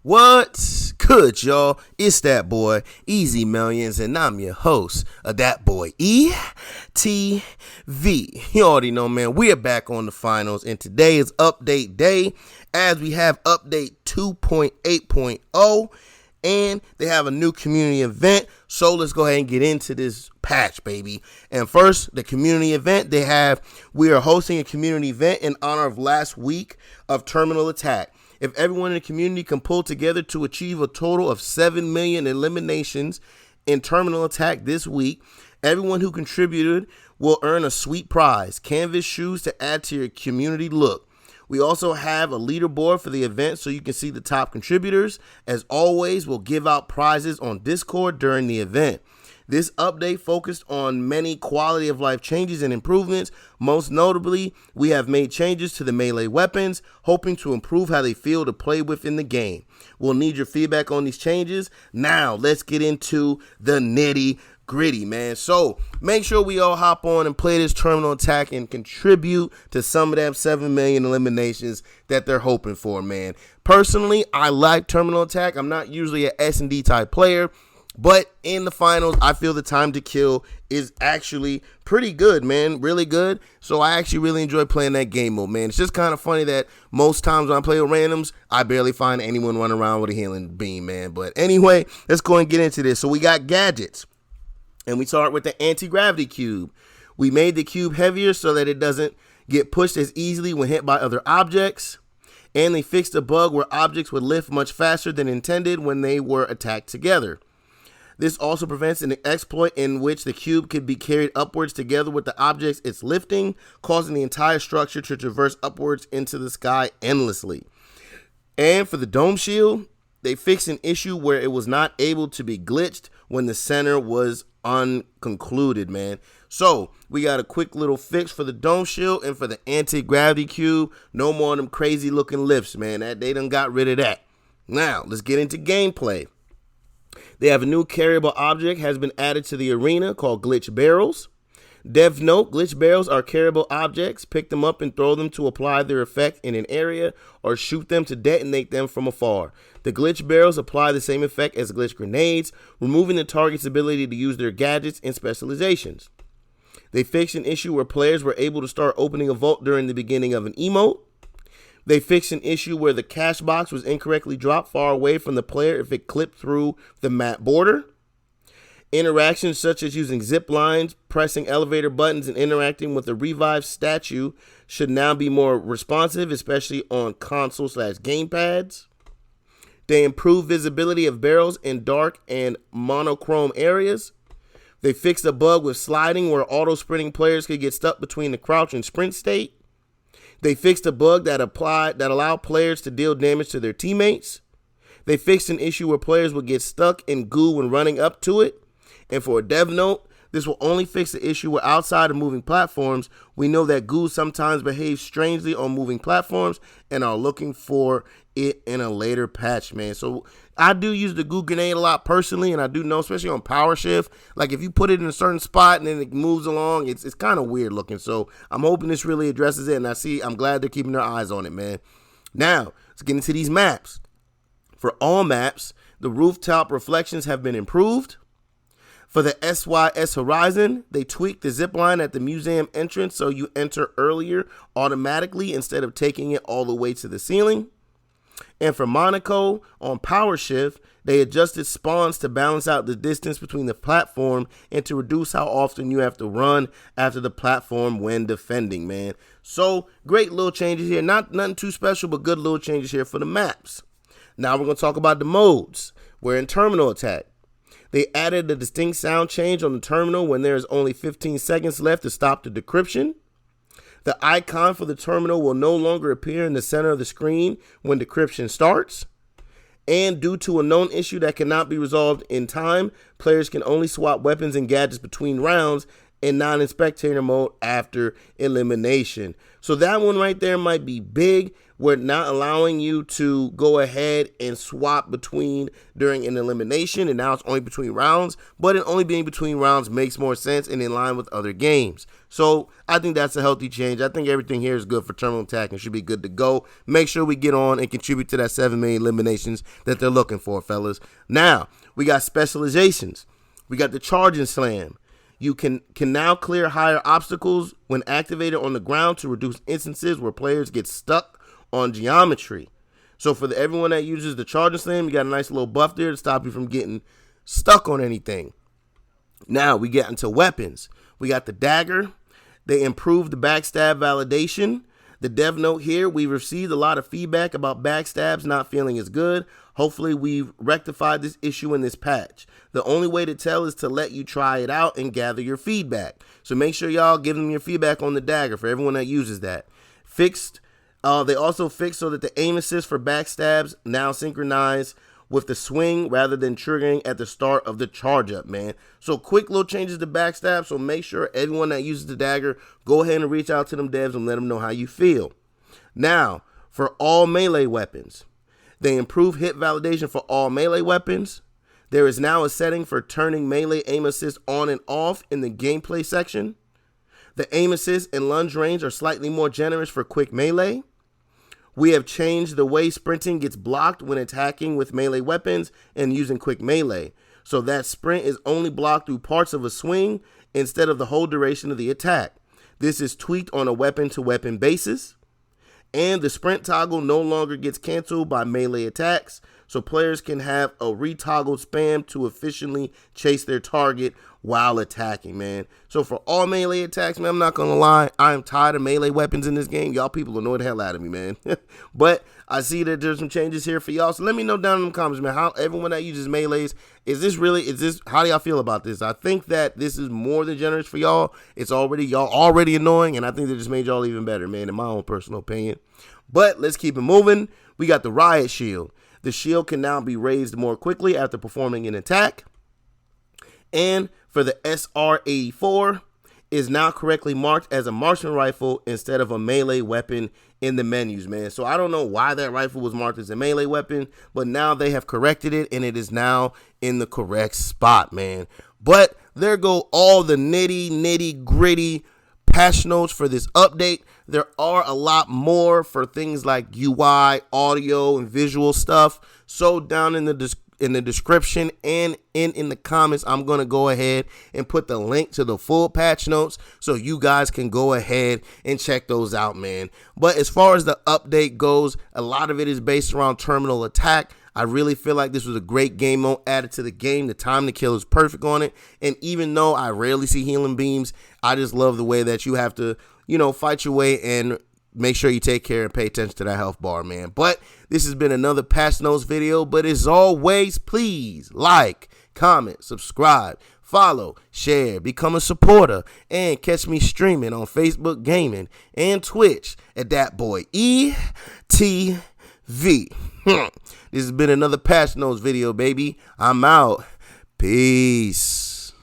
What's good, y'all? It's that boy, Easy Millions, and I'm your host of that boy, ETV. You already know, man, we are back on the finals, and today is update day, as we have update 2.8.0, and they have a new community event, so let's go ahead and get into this patch, baby. And first, the community event, we are hosting a community event in honor of last week of Terminal Attack. If everyone in the community can pull together to achieve a total of 7 million eliminations in Terminal Attack this week, everyone who contributed will earn a sweet prize, canvas shoes to add to your community look. We also have a leaderboard for the event so you can see the top contributors. As always, we'll give out prizes on Discord during the event. This update focused on many quality of life changes and improvements. Most notably, we have made changes to the melee weapons, hoping to improve how they feel to play with in the game. We'll need your feedback on these changes. Now, let's get into the nitty gritty, man. So make sure we all hop on and play this Terminal Attack and contribute to some of them 7 million eliminations that they're hoping for, man. Personally, I like Terminal Attack. I'm not usually an S&D type player, but in the finals, I feel the time to kill is actually pretty good, man. Really good. So I actually really enjoy playing that game mode, man. It's just kind of funny that most times when I play with randoms, I barely find anyone running around with a healing beam, man. But anyway, let's go and get into this. So we got gadgets. And we start with the anti-gravity cube. We made the cube heavier so that it doesn't get pushed as easily when hit by other objects. And they fixed a bug where objects would lift much faster than intended when they were attacked together. This also prevents an exploit in which the cube could be carried upwards together with the objects it's lifting, causing the entire structure to traverse upwards into the sky endlessly. And for the dome shield, they fixed an issue where it was not able to be glitched when the center was unconcluded, man. So we got a quick little fix for the dome shield and for the anti-gravity cube. No more of them crazy looking lifts, man. They done got rid of that. Now let's get into gameplay. They have a new carryable object has been added to the arena called glitch barrels. Dev note, glitch barrels are carryable objects. Pick them up and throw them to apply their effect in an area or shoot them to detonate them from afar. The glitch barrels apply the same effect as glitch grenades, removing the target's ability to use their gadgets and specializations. They fixed an issue where players were able to start opening a vault during the beginning of an emote. They fixed an issue where the cash box was incorrectly dropped far away from the player if it clipped through the map border. Interactions such as using zip lines, pressing elevator buttons, and interacting with the revived statue should now be more responsive, especially on console/gamepads. They improved visibility of barrels in dark and monochrome areas. They fixed a bug with sliding where auto-sprinting players could get stuck between the crouch and sprint state. They fixed a bug that allowed players to deal damage to their teammates. They fixed an issue where players would get stuck in goo when running up to it. And for a dev note, this will only fix the issue where outside of moving platforms, we know that goo sometimes behaves strangely on moving platforms and are looking for it in a later patch, man. So I do use the goo grenade a lot personally, and I do know, especially on power shift, like if you put it in a certain spot and then it moves along, it's kind of weird looking. So I'm hoping this really addresses it, and I'm glad they're keeping their eyes on it, man. Now, let's get into these maps. For all maps, the rooftop reflections have been improved. For the SYS Horizon, they tweaked the zipline at the museum entrance so you enter earlier automatically instead of taking it all the way to the ceiling. And for Monaco, on Power Shift, they adjusted spawns to balance out the distance between the platform and to reduce how often you have to run after the platform when defending, man. So, great little changes here. Nothing too special, but good little changes here for the maps. Now we're going to talk about the modes. We're in Terminal Attack. They added a distinct sound change on the terminal when there is only 15 seconds left to stop the decryption. The icon for the terminal will no longer appear in the center of the screen when decryption starts. And due to a known issue that cannot be resolved in time, players can only swap weapons and gadgets between rounds and not in spectator mode after elimination. So that one right there might be big, We're not allowing you to go ahead and swap between during an elimination, and now it's only between rounds, but it only being between rounds makes more sense and in line with other games. So I think that's a healthy change. I think everything here is good for terminal attack and should be good to go. Make sure we get on and contribute to that 7 million eliminations that they're looking for, fellas. Now, we got specializations. We got the charge and slam. You can now clear higher obstacles when activated on the ground to reduce instances where players get stuck on geometry. So for everyone that uses the charge and slam, you got a nice little buff there to stop you from getting stuck on anything. Now we get into weapons. We got the Dagger. They improved the backstab validation. The dev note here, we've received a lot of feedback about backstabs not feeling as good. Hopefully we've rectified this issue in this patch. The only way to tell is to let you try it out and gather your feedback. So make sure y'all give them your feedback on the Dagger for everyone that uses that. They also fixed so that the aim assist for backstabs now synchronize with the swing rather than triggering at the start of the charge up, man. So quick little changes to backstab. So make sure everyone that uses the Dagger, go ahead and reach out to them devs and let them know how you feel. Now, for all melee weapons, they improve hit validation for all melee weapons. There is now a setting for turning melee aim assist on and off in the gameplay section. The aim assist and lunge range are slightly more generous for quick melee. We have changed the way sprinting gets blocked when attacking with melee weapons and using quick melee, so that sprint is only blocked through parts of a swing instead of the whole duration of the attack. This is tweaked on a weapon-to-weapon basis. And the sprint toggle no longer gets canceled by melee attacks, so players can have a retoggled spam to efficiently chase their target while attacking, man. So for all melee attacks, man, I'm not going to lie, I am tired of melee weapons in this game. Y'all people annoy the hell out of me, man. But I see that there's some changes here for y'all, so let me know down in the comments, man, how everyone that uses melees, how do y'all feel about this? I think that this is more than generous for y'all. Y'all already annoying, and I think they just made y'all even better, man, in my own personal opinion. But let's keep it moving. We got the Riot Shield. The shield can now be raised more quickly after performing an attack. And for the SR-84 is now correctly marked as a marksman rifle instead of a melee weapon in the menus, man. So I don't know why that rifle was marked as a melee weapon, but now they have corrected it and it is now in the correct spot, man. But there go all the nitty gritty patch notes for this update. There are a lot more for things like UI, audio, and visual stuff. So down in the description and in the comments, I'm going to go ahead and put the link to the full patch notes so you guys can go ahead and check those out, man. But as far as the update goes, a lot of it is based around terminal attack. I really feel like this was a great game mode added to the game. The time to kill is perfect on it. And even though I rarely see healing beams, I just love the way that you have to, fight your way and make sure you take care and pay attention to that health bar, man. But this has been another patch notes video. But as always, please like, comment, subscribe, follow, share, become a supporter, and catch me streaming on Facebook Gaming and Twitch at ThatBoyETV. This has been another patch notes video, baby. I'm out. Peace.